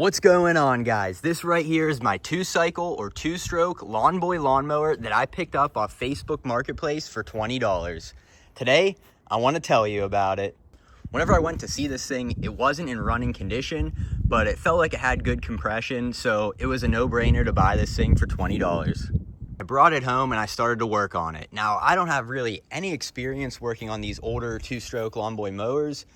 What's going on, guys? This right here is my two-cycle or two-stroke Lawn Boy lawnmower that I picked up off Facebook Marketplace for $20. Today, I want to tell you about it. Whenever I went to see this thing, it wasn't in running condition, but it felt like it had good compression, so it was a no-brainer to buy this thing for $20. I brought it home and I started to work on it. Now, I don't have really any experience working on these older two-stroke Lawn Boy mowers,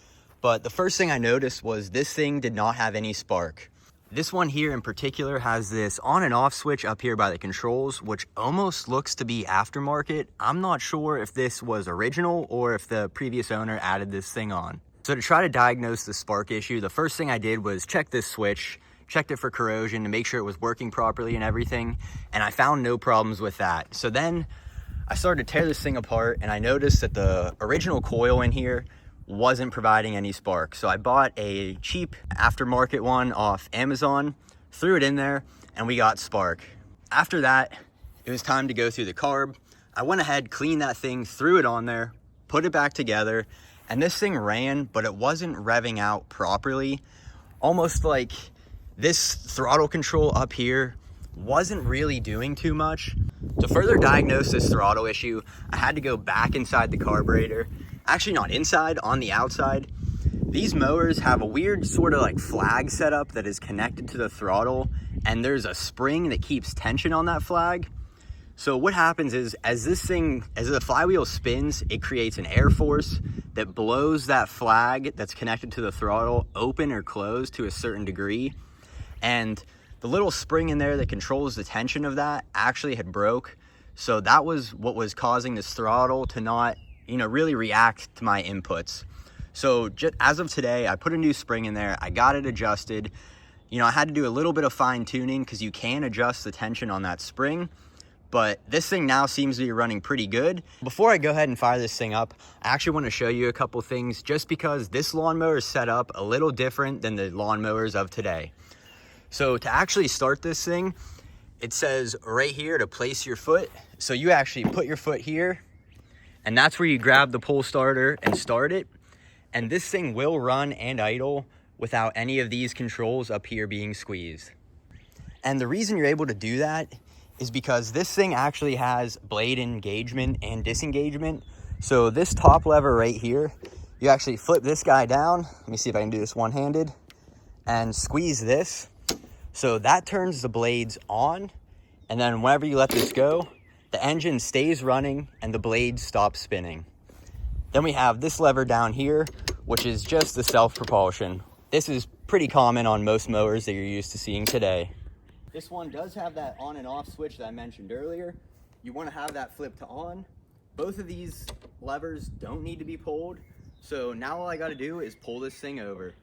but the first thing I noticed was this thing did not have any spark. This one here in particular has this on and off switch up here by the controls, which almost looks to be aftermarket. I'm not sure if this was original or if the previous owner added this thing on. So to try to diagnose the spark issue, the first thing I did was check this switch, checked it for corrosion to make sure it was working properly and everything, and I found no problems with that. So then I started to tear this thing apart and I noticed that the original coil in here wasn't providing any spark. So I bought a cheap aftermarket one off Amazon, threw it in there, and we got spark. After that, it was time to go through the carb. I went ahead, cleaned that thing, threw it on there, put it back together, and this thing ran, but it wasn't revving out properly. Almost like this throttle control up here wasn't really doing too much. To further diagnose this throttle issue, I had to go back inside the carburetor. Actually, not inside, on the outside. These mowers have a weird sort of like flag setup that is connected to the throttle, and there's a spring that keeps tension on that flag. So what happens is, as the flywheel spins, it creates an air force that blows that flag that's connected to the throttle open or closed to a certain degree. And the little spring in there that controls the tension of that actually had broke. So that was what was causing this throttle to not, really react to my inputs. So just as of today, I put a new spring in there. I got it adjusted. I had to do a little bit of fine tuning because you can adjust the tension on that spring, but this thing now seems to be running pretty good. Before I go ahead and fire this thing up, I actually want to show you a couple things just because this lawnmower is set up a little different than the lawnmowers of today. So to actually start this thing, it says right here to place your foot. So you actually put your foot here, and that's where you grab the pull starter and start it. And this thing will run and idle without any of these controls up here being squeezed. And the reason you're able to do that is because this thing actually has blade engagement and disengagement. So this top lever right here, you actually flip this guy down. Let me see if I can do this one-handed and squeeze this. So that turns the blades on, and then whenever you let this go, the engine stays running and the blades stop spinning. Then we have this lever down here, which is just the self-propulsion. This is pretty common on most mowers that you're used to seeing today. This one does have that on and off switch that I mentioned earlier. You want to have that flip to on. Both of these levers don't need to be pulled. So now all I got to do is pull this thing over.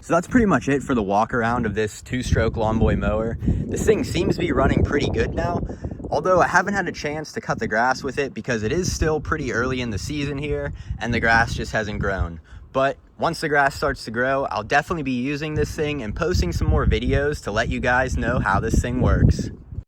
So that's pretty much it for the walk around of this two-stroke Lawn Boy mower. This thing seems to be running pretty good now, although I haven't had a chance to cut the grass with it because it is still pretty early in the season here and the grass just hasn't grown. But once the grass starts to grow, I'll definitely be using this thing and posting some more videos to let you guys know how this thing works.